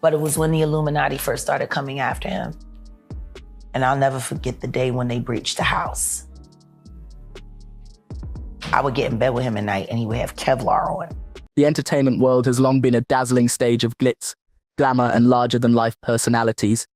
But it was when the Illuminati first started coming after him. And I'll never forget the day when they breached the house. I would get in bed with him at night and he would have Kevlar on. The entertainment world has long been a dazzling stage of glitz, glamour, and larger-than-life personalities.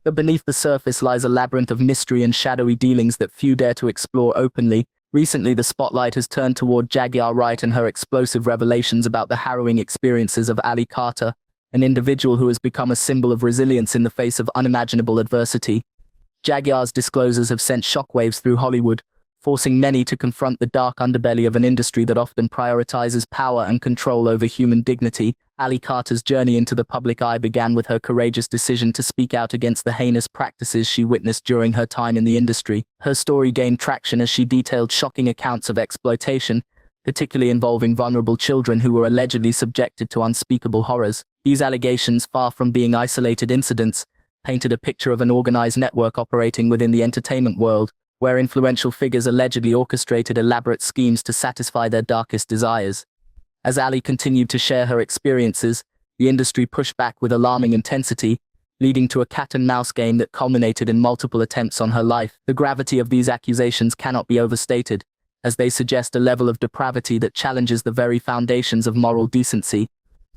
But beneath the surface lies a labyrinth of mystery and shadowy dealings that few dare to explore openly. Recently, the spotlight has turned toward Jaguar Wright and her explosive revelations about the harrowing experiences of Ali Carter, an individual who has become a symbol of resilience in the face of unimaginable adversity. Jaguar's disclosures have sent shockwaves through Hollywood, forcing many to confront the dark underbelly of an industry that often prioritizes power and control over human dignity. Ali Carter's journey into the public eye began with her courageous decision to speak out against the heinous practices she witnessed during her time in the industry. Her story gained traction as she detailed shocking accounts of exploitation, particularly involving vulnerable children who were allegedly subjected to unspeakable horrors. These allegations, far from being isolated incidents, painted a picture of an organized network operating within the entertainment world, where influential figures allegedly orchestrated elaborate schemes to satisfy their darkest desires. As Ali continued to share her experiences, the industry pushed back with alarming intensity, leading to a cat-and-mouse game that culminated in multiple attempts on her life. The gravity of these accusations cannot be overstated, as they suggest a level of depravity that challenges the very foundations of moral decency.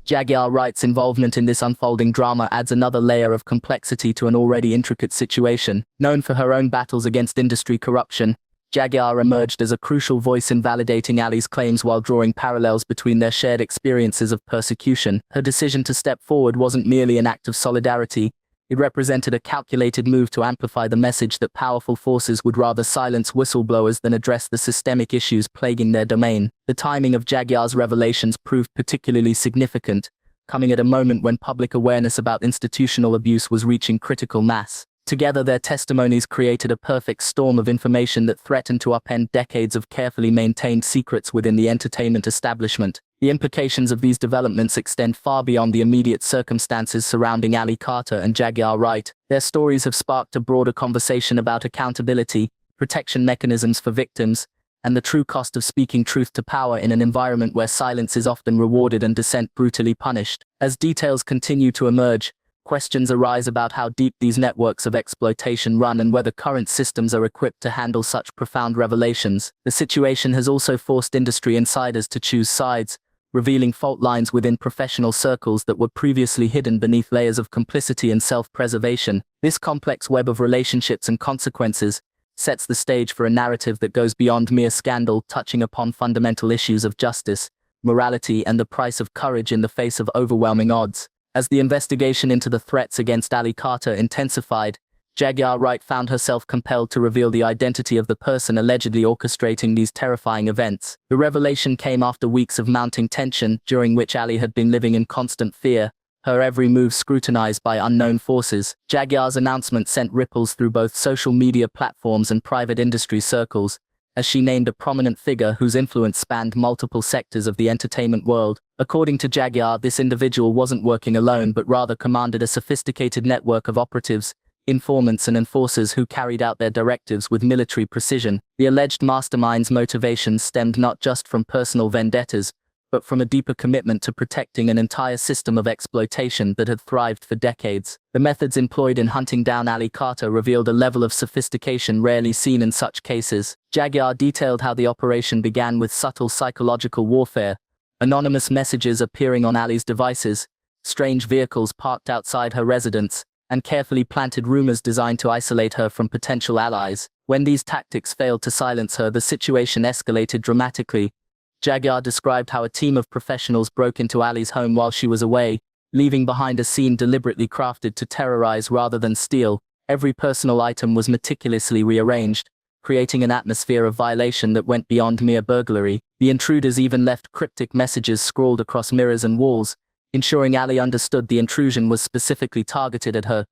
Jaguar Wright's involvement in this unfolding drama adds another layer of complexity to an already intricate situation. Known for her own battles against industry corruption, Jaguar emerged as a crucial voice in validating Ali's claims while drawing parallels between their shared experiences of persecution. Her decision to step forward wasn't merely an act of solidarity, it represented a calculated move to amplify the message that powerful forces would rather silence whistleblowers than address the systemic issues plaguing their domain. The timing of Jaguar's revelations proved particularly significant, coming at a moment when public awareness about institutional abuse was reaching critical mass. Together, their testimonies created a perfect storm of information that threatened to upend decades of carefully maintained secrets within the entertainment establishment. The implications of these developments extend far beyond the immediate circumstances surrounding Ali Carter and Jaguar Wright. Their stories have sparked a broader conversation about accountability, protection mechanisms for victims, and the true cost of speaking truth to power in an environment where silence is often rewarded and dissent brutally punished. As details continue to emerge, questions arise about how deep these networks of exploitation run and whether current systems are equipped to handle such profound revelations. The situation has also forced industry insiders to choose sides, revealing fault lines within professional circles that were previously hidden beneath layers of complicity and self-preservation. This complex web of relationships and consequences sets the stage for a narrative that goes beyond mere scandal, touching upon fundamental issues of justice, morality, and the price of courage in the face of overwhelming odds. As the investigation into the threats against Ali Carter intensified, Jaguar Wright found herself compelled to reveal the identity of the person allegedly orchestrating these terrifying events. The revelation came after weeks of mounting tension, during which Ali had been living in constant fear, her every move scrutinized by unknown forces. Jaguar's announcement sent ripples through both social media platforms and private industry circles, as she named a prominent figure whose influence spanned multiple sectors of the entertainment world. According to Jaguar, this individual wasn't working alone but rather commanded a sophisticated network of operatives, informants, and enforcers who carried out their directives with military precision. The alleged mastermind's motivations stemmed not just from personal vendettas, but from a deeper commitment to protecting an entire system of exploitation that had thrived for decades. The methods employed in hunting down Ali Carter revealed a level of sophistication rarely seen in such cases. Jaguar detailed how the operation began with subtle psychological warfare, anonymous messages appearing on Ali's devices, strange vehicles parked outside her residence, and carefully planted rumors designed to isolate her from potential allies. When these tactics failed to silence her, the situation escalated dramatically. Jaguar described how a team of professionals broke into Ali's home while she was away, leaving behind a scene deliberately crafted to terrorize rather than steal. Every personal item was meticulously rearranged, creating an atmosphere of violation that went beyond mere burglary. The intruders even left cryptic messages scrawled across mirrors and walls, ensuring Ali understood the intrusion was specifically targeted at her.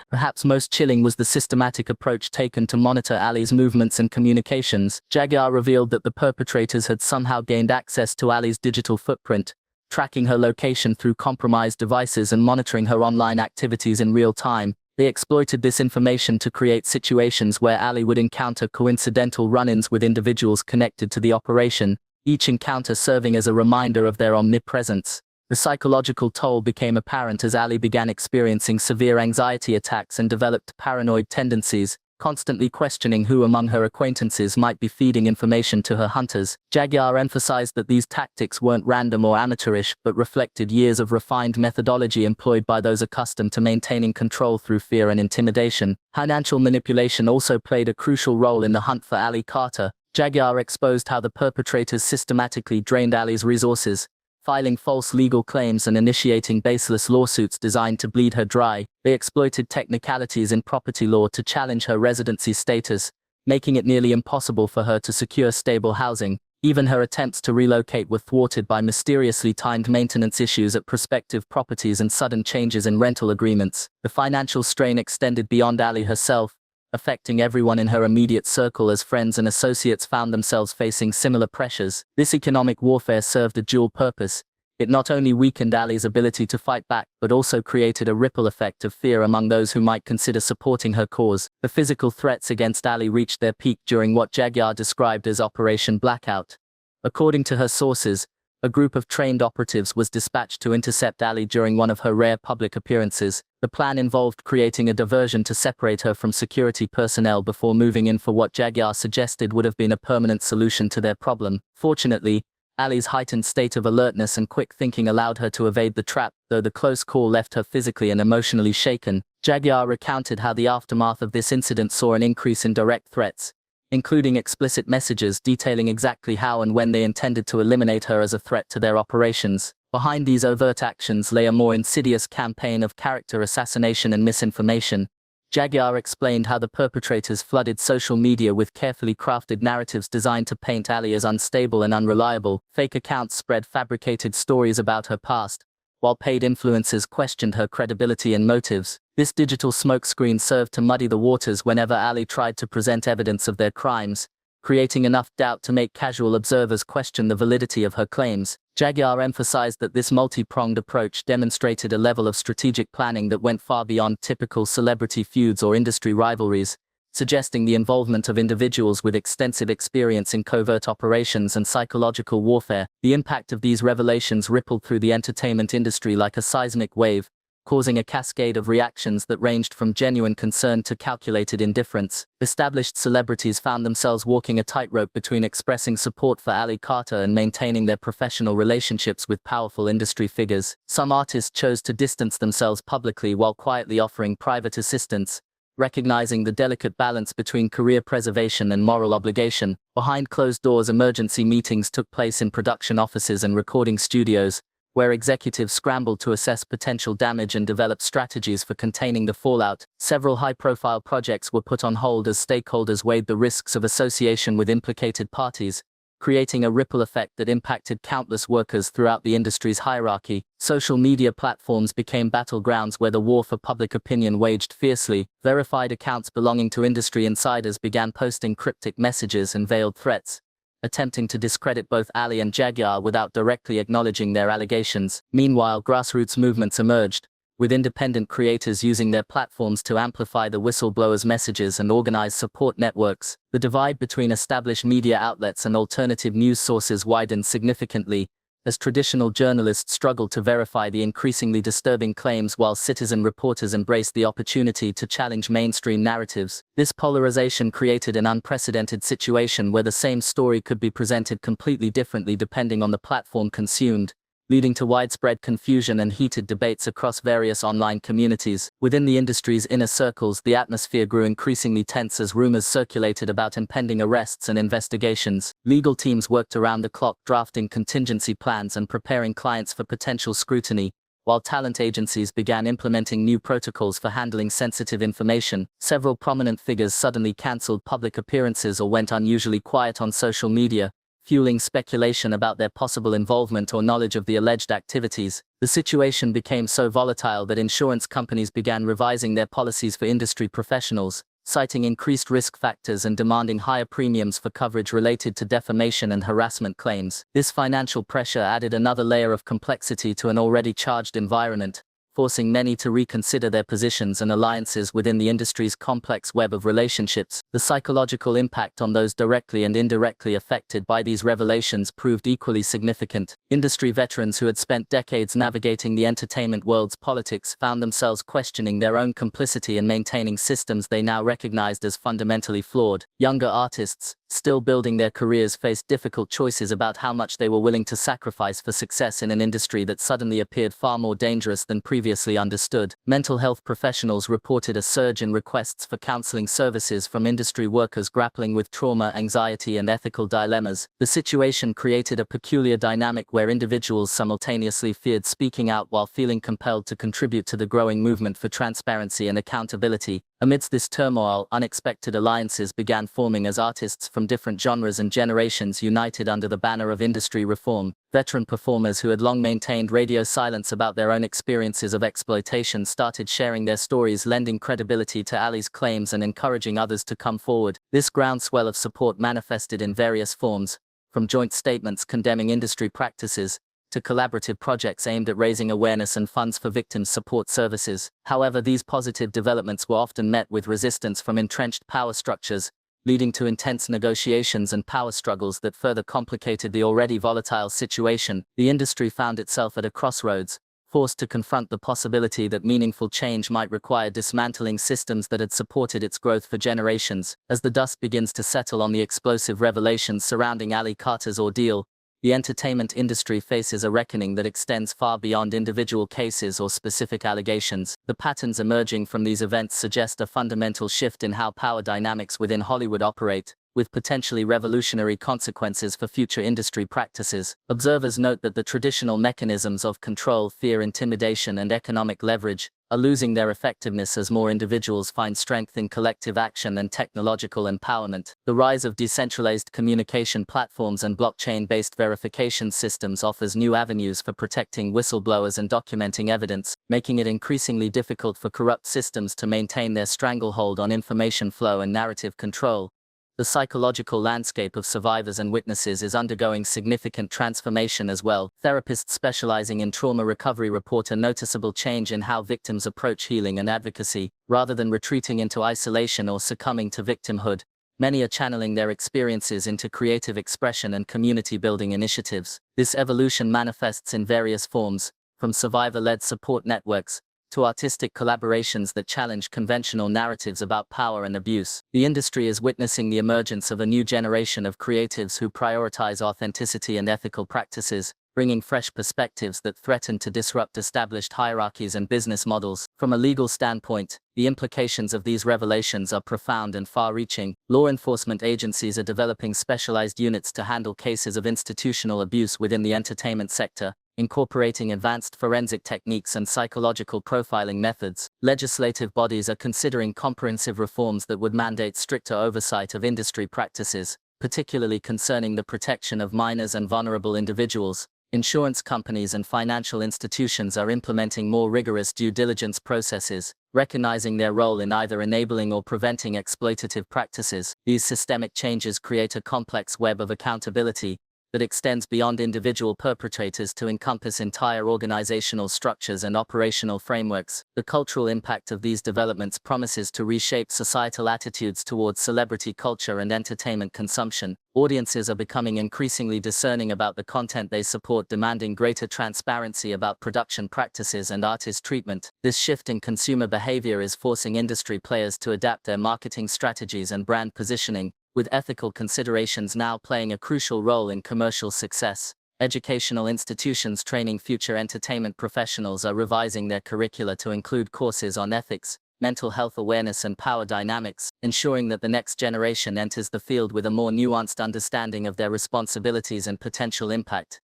Perhaps most chilling was the systematic approach taken to monitor Ali's movements and communications. Jaguar revealed that the perpetrators had somehow gained access to Ali's digital footprint, tracking her location through compromised devices and monitoring her online activities in real time. They exploited this information to create situations where Ali would encounter coincidental run-ins with individuals connected to the operation, each encounter serving as a reminder of their omnipresence. The psychological toll became apparent as Ali began experiencing severe anxiety attacks and developed paranoid tendencies, constantly questioning who among her acquaintances might be feeding information to her hunters. Jaguar emphasized that these tactics weren't random or amateurish, but reflected years of refined methodology employed by those accustomed to maintaining control through fear and intimidation. Financial manipulation also played a crucial role in the hunt for Ali Carter. Jaguar exposed how the perpetrators systematically drained Ali's resources, filing false legal claims and initiating baseless lawsuits designed to bleed her dry. They exploited technicalities in property law to challenge her residency status, making it nearly impossible for her to secure stable housing. Even her attempts to relocate were thwarted by mysteriously timed maintenance issues at prospective properties and sudden changes in rental agreements. The financial strain extended beyond Ali herself, affecting everyone in her immediate circle as friends and associates found themselves facing similar pressures. This economic warfare served a dual purpose. It not only weakened Ali's ability to fight back, but also created a ripple effect of fear among those who might consider supporting her cause. The physical threats against Ali reached their peak during what Jaguar described as Operation Blackout. According to her sources, a group of trained operatives was dispatched to intercept Ali during one of her rare public appearances. The plan involved creating a diversion to separate her from security personnel before moving in for what Jaguar suggested would have been a permanent solution to their problem. Fortunately, Ali's heightened state of alertness and quick thinking allowed her to evade the trap, though the close call left her physically and emotionally shaken. Jaguar recounted how the aftermath of this incident saw an increase in direct threats, including explicit messages detailing exactly how and when they intended to eliminate her as a threat to their operations. Behind these overt actions lay a more insidious campaign of character assassination and misinformation. Jaguar explained how the perpetrators flooded social media with carefully crafted narratives designed to paint Ali as unstable and unreliable. Fake accounts spread fabricated stories about her past, while paid influencers questioned her credibility and motives. This digital smokescreen served to muddy the waters whenever Ali tried to present evidence of their crimes, creating enough doubt to make casual observers question the validity of her claims. Jaguar emphasized that this multi-pronged approach demonstrated a level of strategic planning that went far beyond typical celebrity feuds or industry rivalries, suggesting the involvement of individuals with extensive experience in covert operations and psychological warfare. The impact of these revelations rippled through the entertainment industry like a seismic wave, causing a cascade of reactions that ranged from genuine concern to calculated indifference. Established celebrities found themselves walking a tightrope between expressing support for Ali Carter and maintaining their professional relationships with powerful industry figures. Some artists chose to distance themselves publicly while quietly offering private assistance, recognizing the delicate balance between career preservation and moral obligation. Behind closed doors, emergency meetings took place in production offices and recording studios, where executives scrambled to assess potential damage and develop strategies for containing the fallout. Several high-profile projects were put on hold as stakeholders weighed the risks of association with implicated parties, creating a ripple effect that impacted countless workers throughout the industry's hierarchy. Social media platforms became battlegrounds where the war for public opinion waged fiercely. Verified accounts belonging to industry insiders began posting cryptic messages and veiled threats, attempting to discredit both Ali and Jaguar without directly acknowledging their allegations. Meanwhile, grassroots movements emerged, with independent creators using their platforms to amplify the whistleblowers' messages and organize support networks. The divide between established media outlets and alternative news sources widened significantly, as traditional journalists struggled to verify the increasingly disturbing claims while citizen reporters embraced the opportunity to challenge mainstream narratives. This polarization created an unprecedented situation where the same story could be presented completely differently depending on the platform consumed, leading to widespread confusion and heated debates across various online communities. Within the industry's inner circles, the atmosphere grew increasingly tense as rumors circulated about impending arrests and investigations. Legal teams worked around the clock drafting contingency plans and preparing clients for potential scrutiny, while talent agencies began implementing new protocols for handling sensitive information. Several prominent figures suddenly canceled public appearances or went unusually quiet on social media, fueling speculation about their possible involvement or knowledge of the alleged activities. The situation became so volatile that insurance companies began revising their policies for industry professionals, citing increased risk factors and demanding higher premiums for coverage related to defamation and harassment claims. This financial pressure added another layer of complexity to an already charged environment, forcing many to reconsider their positions and alliances within the industry's complex web of relationships. The psychological impact on those directly and indirectly affected by these revelations proved equally significant. Industry veterans who had spent decades navigating the entertainment world's politics found themselves questioning their own complicity in maintaining systems they now recognized as fundamentally flawed. Younger artists, still building their careers, faced difficult choices about how much they were willing to sacrifice for success in an industry that suddenly appeared far more dangerous than previously understood. Mental health professionals reported a surge in requests for counseling services from industry workers grappling with trauma, anxiety, and ethical dilemmas. The situation created a peculiar dynamic where individuals simultaneously feared speaking out while feeling compelled to contribute to the growing movement for transparency and accountability. Amidst this turmoil, unexpected alliances began forming as artists from different genres and generations united under the banner of industry reform. Veteran performers who had long maintained radio silence about their own experiences of exploitation started sharing their stories, lending credibility to Ali's claims and encouraging others to come forward. This groundswell of support manifested in various forms, from joint statements condemning industry practices to collaborative projects aimed at raising awareness and funds for victims' support services. However, these positive developments were often met with resistance from entrenched power structures, leading to intense negotiations and power struggles that further complicated the already volatile situation. The industry found itself at a crossroads, forced to confront the possibility that meaningful change might require dismantling systems that had supported its growth for generations. As the dust begins to settle on the explosive revelations surrounding Ali Carter's ordeal, the entertainment industry faces a reckoning that extends far beyond individual cases or specific allegations. The patterns emerging from these events suggest a fundamental shift in how power dynamics within Hollywood operate, with potentially revolutionary consequences for future industry practices. Observers note that the traditional mechanisms of control, fear, intimidation, and economic leverage are losing their effectiveness as more individuals find strength in collective action and technological empowerment. The rise of decentralized communication platforms and blockchain-based verification systems offers new avenues for protecting whistleblowers and documenting evidence, making it increasingly difficult for corrupt systems to maintain their stranglehold on information flow and narrative control. The psychological landscape of survivors and witnesses is undergoing significant transformation as well. Therapists specializing in trauma recovery report a noticeable change in how victims approach healing and advocacy. Rather than retreating into isolation or succumbing to victimhood, many are channeling their experiences into creative expression and community-building initiatives. This evolution manifests in various forms, from survivor-led support networks to artistic collaborations that challenge conventional narratives about power and abuse. The industry is witnessing the emergence of a new generation of creatives who prioritize authenticity and ethical practices, bringing fresh perspectives that threaten to disrupt established hierarchies and business models. From a legal standpoint, the implications of these revelations are profound and far-reaching. Law enforcement agencies are developing specialized units to handle cases of institutional abuse within the entertainment sector, incorporating advanced forensic techniques and psychological profiling methods. Legislative bodies are considering comprehensive reforms that would mandate stricter oversight of industry practices, particularly concerning the protection of minors and vulnerable individuals. Insurance companies and financial institutions are implementing more rigorous due diligence processes, recognizing their role in either enabling or preventing exploitative practices. These systemic changes create a complex web of accountability that extends beyond individual perpetrators to encompass entire organizational structures and operational frameworks. The cultural impact of these developments promises to reshape societal attitudes towards celebrity culture and entertainment consumption. Audiences are becoming increasingly discerning about the content they support, demanding greater transparency about production practices and artist treatment. This shift in consumer behavior is forcing industry players to adapt their marketing strategies and brand positioning, with ethical considerations now playing a crucial role in commercial success. Educational institutions training future entertainment professionals are revising their curricula to include courses on ethics, mental health awareness, and power dynamics, ensuring that the next generation enters the field with a more nuanced understanding of their responsibilities and potential impact.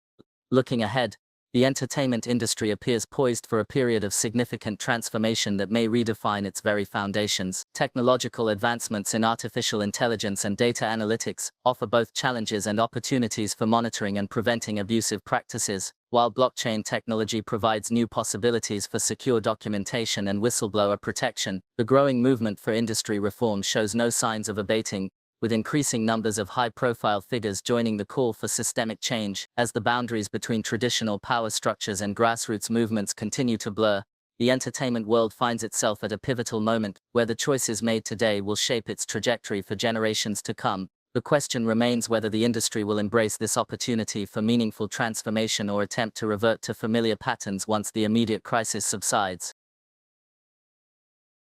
Looking ahead, the entertainment industry appears poised for a period of significant transformation that may redefine its very foundations. Technological advancements in artificial intelligence and data analytics offer both challenges and opportunities for monitoring and preventing abusive practices, while blockchain technology provides new possibilities for secure documentation and whistleblower protection. The growing movement for industry reform shows no signs of abating, with increasing numbers of high-profile figures joining the call for systemic change. As the boundaries between traditional power structures and grassroots movements continue to blur, The entertainment world finds itself at a pivotal moment, where the choices made today will shape its trajectory for generations to come. The question remains whether the industry will embrace this opportunity for meaningful transformation or attempt to revert to familiar patterns once the immediate crisis subsides.